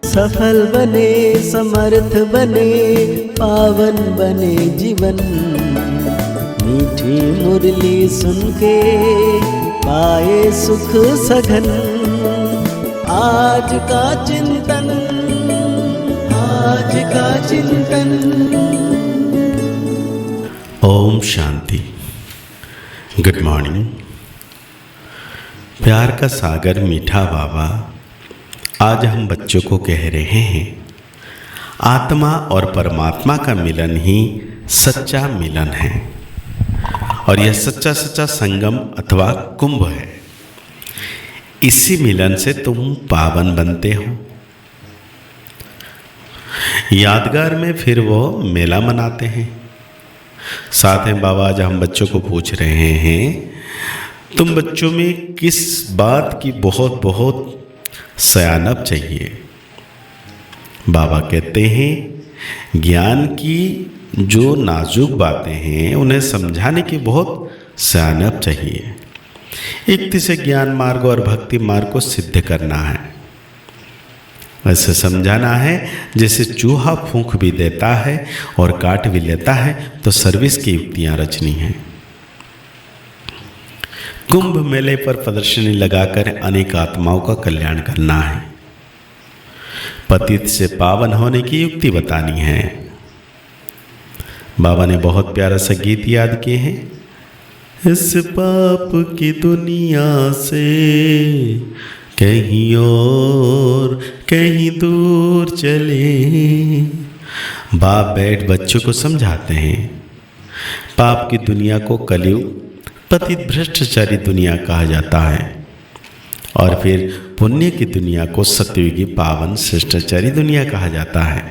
सफल बने, समर्थ बने, पावन बने जीवन। मीठी मुरली सुन के पाए सुख सघन। आज का चिंतन, आज का चिंतन। ओम शांति। Good morning. प्यार का सागर मीठा बाबा, आज हम बच्चों को कह रहे हैं आत्मा और परमात्मा का मिलन ही सच्चा मिलन है और यह सच्चा सच्चा संगम अथवा कुंभ है। इसी मिलन से तुम पावन बनते हो। यादगार में फिर वो मेला मनाते हैं। साथ में बाबा आज हम बच्चों को पूछ रहे हैं, तुम बच्चों में किस बात की बहुत बहुत सयानप चाहिए? बाबा कहते हैं ज्ञान की जो नाजुक बातें हैं उन्हें समझाने की बहुत सयानप चाहिए। एक से ज्ञान मार्ग और भक्ति मार्ग को सिद्ध करना है, ऐसे समझाना है जैसे चूहा फूंक भी देता है और काट भी लेता है तो सर्विस की युक्तियां रचनी है। कुंभ मेले पर प्रदर्शनी लगाकर अनेक आत्माओं का कल्याण करना है। पतित से पावन होने की युक्ति बतानी है। बाबा ने बहुत प्यारा सा गीत याद किए हैं। इस पाप की दुनिया से कहीं और कहीं दूर चले। बाप बैठ बच्चों को समझाते हैं। पाप की दुनिया को कलयुग पतित भ्रष्टाचारी दुनिया कहा जाता है और फिर पुण्य की दुनिया को सत्ययुगी पावन शिष्टाचारी दुनिया कहा जाता है।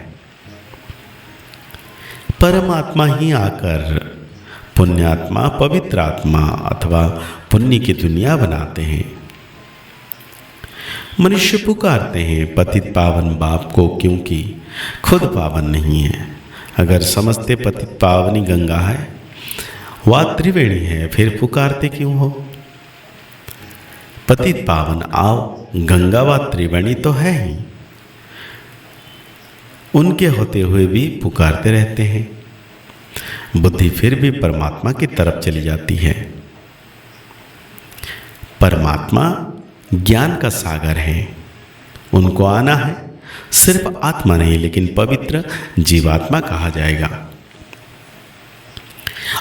परमात्मा ही आकर पुण्यात्मा, पवित्र आत्मा अथवा पुण्य की दुनिया बनाते हैं। मनुष्य पुकारते हैं पतित पावन बाप को क्योंकि खुद पावन नहीं है। अगर समझते पतित पावनी गंगा है, वा त्रिवेणी है, फिर पुकारते क्यों हो? पतित पावन आओ, गंगा व त्रिवेणी तो है ही, उनके होते हुए भी पुकारते रहते हैं। बुद्धि फिर भी परमात्मा की तरफ चली जाती है। परमात्मा ज्ञान का सागर है, उनको आना है। सिर्फ आत्मा नहीं लेकिन पवित्र जीवात्मा कहा जाएगा।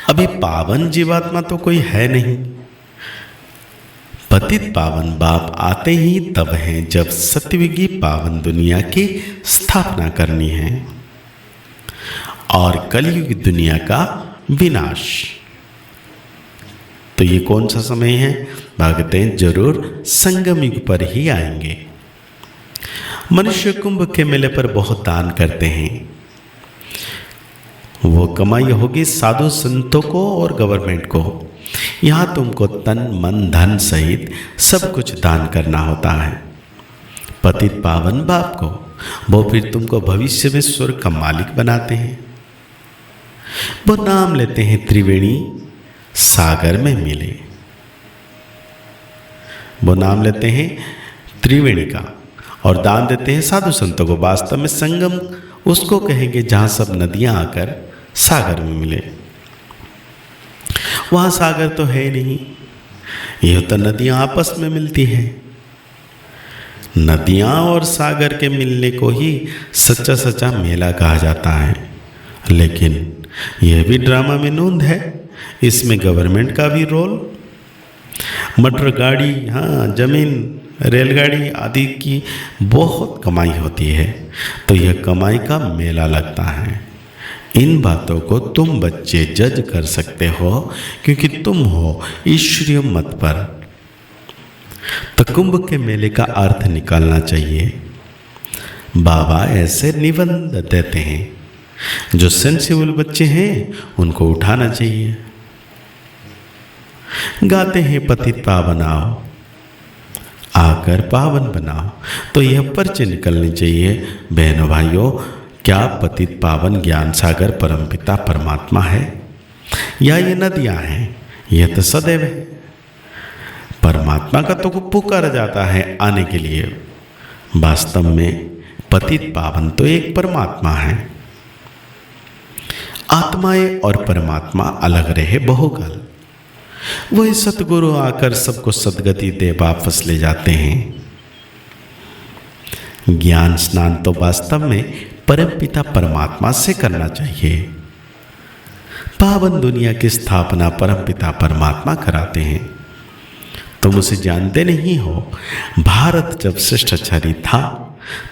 अभी पावन जीवात्मा तो कोई है नहीं। पतित पावन बाप आते ही तब हैं जब सत्ययुगी पावन दुनिया की स्थापना करनी है और कलयुग दुनिया का विनाश। तो ये कौन सा समय है? भागते हैं जरूर संगम युग पर ही आएंगे। मनुष्य कुंभ के मेले पर बहुत दान करते हैं। वो कमाई होगी साधु संतों को और गवर्नमेंट को। यहाँ तुमको तन मन धन सहित सब कुछ दान करना होता है। पतित पावन बाप को वो फिर तुमको भविष्य में स्वर्ग का मालिक बनाते हैं। वो नाम लेते हैं त्रिवेणी सागर में मिले। वो नाम लेते हैं त्रिवेणी का और दान देते हैं साधु संतों को। वास्तव में संगम उसको कहेंगे जहां सब नदियां आकर सागर में मिले। वहां सागर तो है नहीं, ये तो नदियां आपस में मिलती है। नदियां और सागर के मिलने को ही सच्चा सच्चा मेला कहा जाता है। लेकिन यह भी ड्रामा में नोंद है, इसमें गवर्नमेंट का भी रोल। मोटर गाड़ी, हाँ, जमीन, रेलगाड़ी आदि की बहुत कमाई होती है, तो यह कमाई का मेला लगता है। इन बातों को तुम बच्चे जज कर सकते हो क्योंकि तुम हो ईश्वरीय मत पर। तो कुंभ के मेले का अर्थ निकालना चाहिए। बाबा ऐसे निबंध देते हैं, जो सेंसिबल बच्चे हैं उनको उठाना चाहिए। गाते हैं पतित पावन आओ, आकर पावन बनाओ। तो यह पर्चे निकलने चाहिए। बहनों भाइयों, क्या पतित पावन ज्ञान सागर परमपिता परमात्मा है या ये नदियां हैं? यह तो सदैव है। परमात्मा का तो पुकारा जाता है आने के लिए। वास्तव में पतित पावन तो एक परमात्मा है। आत्माएं और परमात्मा अलग रहे बहुकाल। वही सतगुरु आकर सबको सदगति दे वापस ले जाते हैं। ज्ञान स्नान तो वास्तव में परमपिता परमात्मा से करना चाहिए। पावन दुनिया की स्थापना परमपिता परमात्मा कराते हैं। तुम उसे जानते नहीं हो। भारत जब श्रेष्ठाचारी था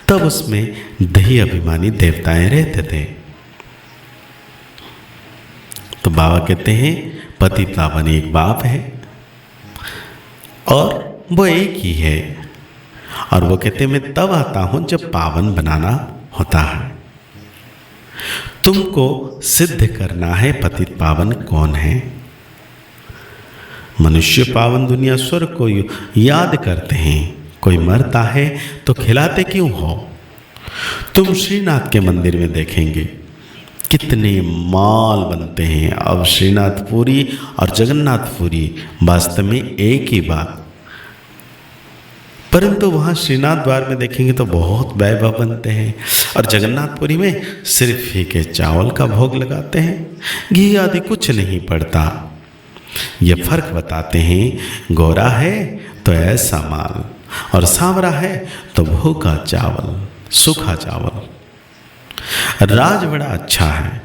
तब उसमें दही अभिमानी देवताएं रहते थे। तो बाबा कहते हैं पति पावन एक बाप है और वो एक ही है। और वो कहते हैं मैं तब आता हूं जब पावन बनाना होता है। तुमको सिद्ध करना है पतित पावन कौन है। मनुष्य पावन दुनिया स्वर्ग को याद करते हैं। कोई मरता है तो खिलाते क्यों हो। तुम श्रीनाथ के मंदिर में देखेंगे कितने माल बनते हैं। अब श्रीनाथपुरी और जगन्नाथपुरी वास्तव में एक ही बात, परंतु वहाँ श्रीनाथ द्वार में देखेंगे तो बहुत वैभव बनते हैं और जगन्नाथपुरी में सिर्फ ही के चावल का भोग लगाते हैं, घी आदि कुछ नहीं पड़ता। ये फर्क बताते हैं। गोरा है तो ऐसा माल और सांवरा है तो भूखा चावल, सूखा चावल। राज बड़ा अच्छा है।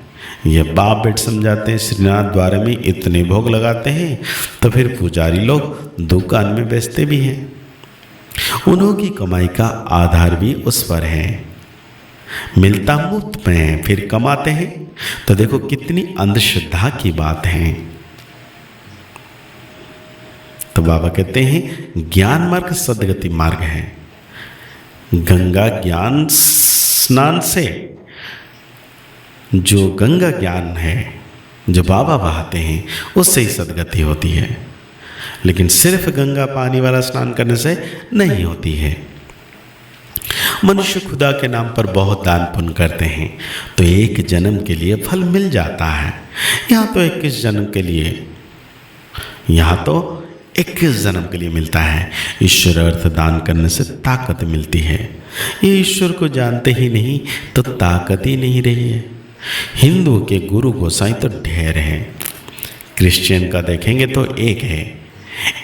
ये बाप बेट समझाते हैं। श्रीनाथ द्वार में इतने भोग लगाते हैं तो फिर पुजारी लोग दुकान में बेचते भी हैं। उन्हों की कमाई का आधार भी उस पर है। मिलता मुफ्त में है फिर कमाते हैं। तो देखो कितनी अंधश्रद्धा की बात है। तो बाबा कहते हैं ज्ञान मार्ग सदगति मार्ग है। गंगा ज्ञान स्नान से जो गंगा ज्ञान है जो बाबा बहाते हैं उससे ही सदगति होती है। लेकिन सिर्फ गंगा पानी वाला स्नान करने से नहीं होती है। मनुष्य खुदा के नाम पर बहुत दान पुण्य करते हैं तो एक जन्म के लिए फल मिल जाता है। यहाँ तो 21 जन्म के लिए, यहाँ तो 21 जन्म के लिए मिलता है। ईश्वर अर्थ दान करने से ताकत मिलती है। ये ईश्वर को जानते ही नहीं तो ताकत ही नहीं रही है। हिंदू के गुरु गोसाई तो ढेर है। क्रिश्चियन का देखेंगे तो एक है।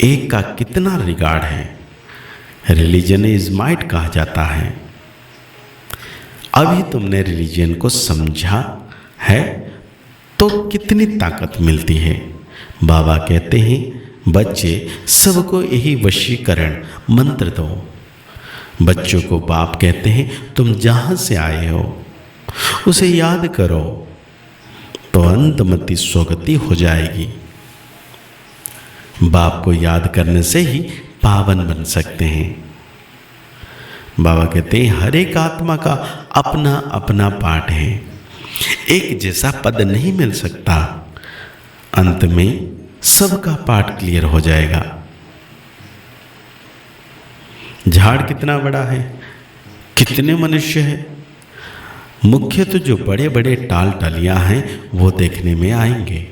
एक का कितना रिगार्ड है। रिलीजन इज माइट कहा जाता है। अभी तुमने रिलीजन को समझा है तो कितनी ताकत मिलती है। बाबा कहते हैं बच्चे सबको यही वशीकरण मंत्र दो। बच्चों को बाप कहते हैं तुम जहां से आए हो उसे याद करो तो अंतमति स्वगति हो जाएगी। बाप को याद करने से ही पावन बन सकते हैं। बाबा कहते हैं हर एक आत्मा का अपना अपना पाठ है। एक जैसा पद नहीं मिल सकता। अंत में सबका पाठ क्लियर हो जाएगा। झाड़ कितना बड़ा है, कितने मनुष्य हैं। मुख्य तो जो बड़े बड़े टाल टलियां हैं वो देखने में आएंगे।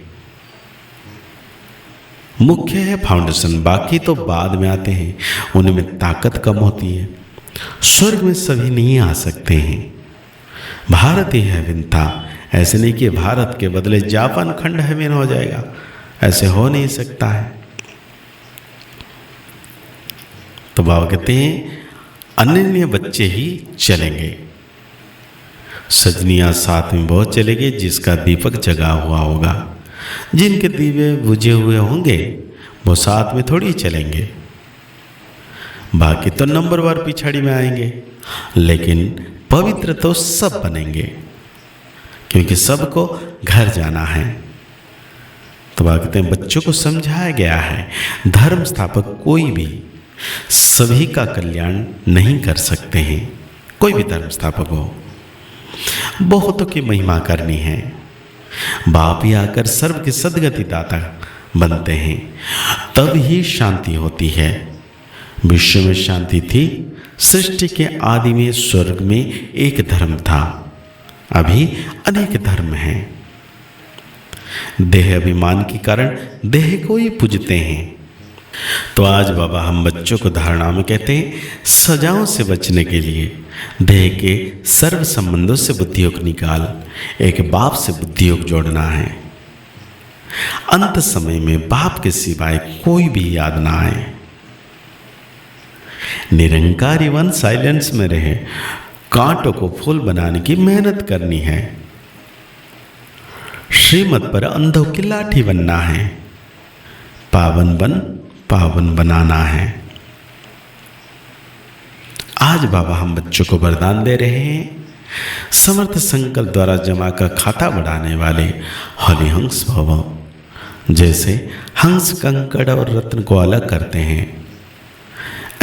मुख्य है फाउंडेशन, बाकी तो बाद में आते हैं। उनमें ताकत कम होती है। स्वर्ग में सभी नहीं आ सकते हैं। भारत ही है विंता। ऐसे नहीं कि भारत के बदले जापान खंड हेवन हो जाएगा। ऐसे हो नहीं सकता है। तो बाबा कहते हैं अनन्य बच्चे ही चलेंगे। सजनियां साथ में बहुत चलेंगे जिसका दीपक जगा हुआ होगा। जिनके दीवे बुझे हुए होंगे वो साथ में थोड़ी चलेंगे। बाकी तो नंबरवार पिछाड़ी में आएंगे। लेकिन पवित्र तो सब बनेंगे क्योंकि सबको घर जाना है। तो बात कहते हैं बच्चों को समझाया गया है धर्म स्थापक कोई भी सभी का कल्याण नहीं कर सकते हैं। कोई भी धर्म स्थापक हो, बहुतों की महिमा करनी है। बाप ही आकर सर्व के सदगति दाता बनते हैं, तब ही शांति होती है। विश्व में शांति थी। सृष्टि के आदि में स्वर्ग में एक धर्म था, अभी अनेक धर्म हैं। देह अभिमान के कारण देह को ही पूजते हैं। तो आज बाबा हम बच्चों को धारणा में कहते हैं सजाओं से बचने के लिए देह के सर्व संबंधों से बुद्धियोग निकाल एक बाप से बुद्धियोग जोड़ना है। अंत समय में बाप के सिवाय कोई भी याद ना आए। निरंकारी वन साइलेंस में रहे, कांटों को फूल बनाने की मेहनत करनी है। श्रीमत पर अंधों की लाठी बनना है। पावन बन पावन बनाना है। आज बाबा हम बच्चों को वरदान दे रहे हैं। समर्थ संकल्प द्वारा जमा का खाता बढ़ाने वाले होली हंस भव। जैसे हंस कंकड़ और रत्न को अलग करते हैं,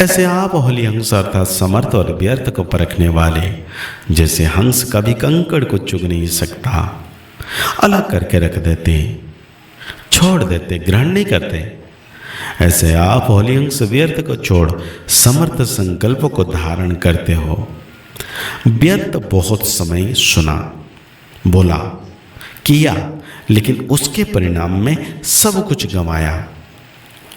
ऐसे आप होली हंस अर्थात समर्थ और व्यर्थ को परखने वाले, जैसे हंस कभी कंकड़ को चुग नहीं सकता, अलग करके रख देते, छोड़ देते, ग्रहण नहीं करते, ऐसे आप होली हंस व्यर्थ को छोड़ समर्थ संकल्प को धारण करते हो। व्यर्थ बहुत समय सुना, बोला, किया, लेकिन उसके परिणाम में सब कुछ गंवाया।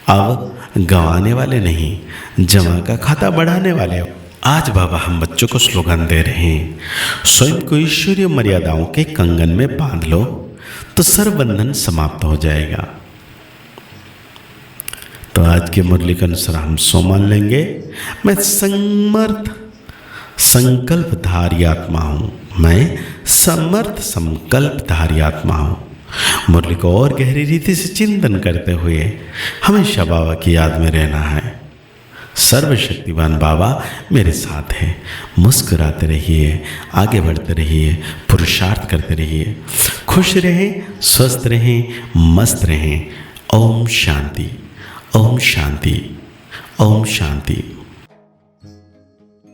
अब गंवाने वाले नहीं, जमा का खाता बढ़ाने वाले हो। आज बाबा हम बच्चों को स्लोगन दे रहे हैं, स्वयं को ईश्वरीय मर्यादाओं के कंगन में बांध लो तो सर्व बंधन समाप्त हो जाएगा। तो आज के मुरली के अनुसार हम सो मान लेंगे, मैं समर्थ संकल्पधारी आत्मा हूँ, मैं समर्थ संकल्पधारी आत्मा हूँ। मुरली को और गहरी रीति से चिंतन करते हुए हमेशा बाबा की याद में रहना है। सर्वशक्तिवान बाबा मेरे साथ है। मुस्कुराते रहिए, आगे बढ़ते रहिए, पुरुषार्थ करते रहिए, खुश रहें, स्वस्थ रहें, मस्त रहें। ओम शांति, ओम शांति, ओम शांति।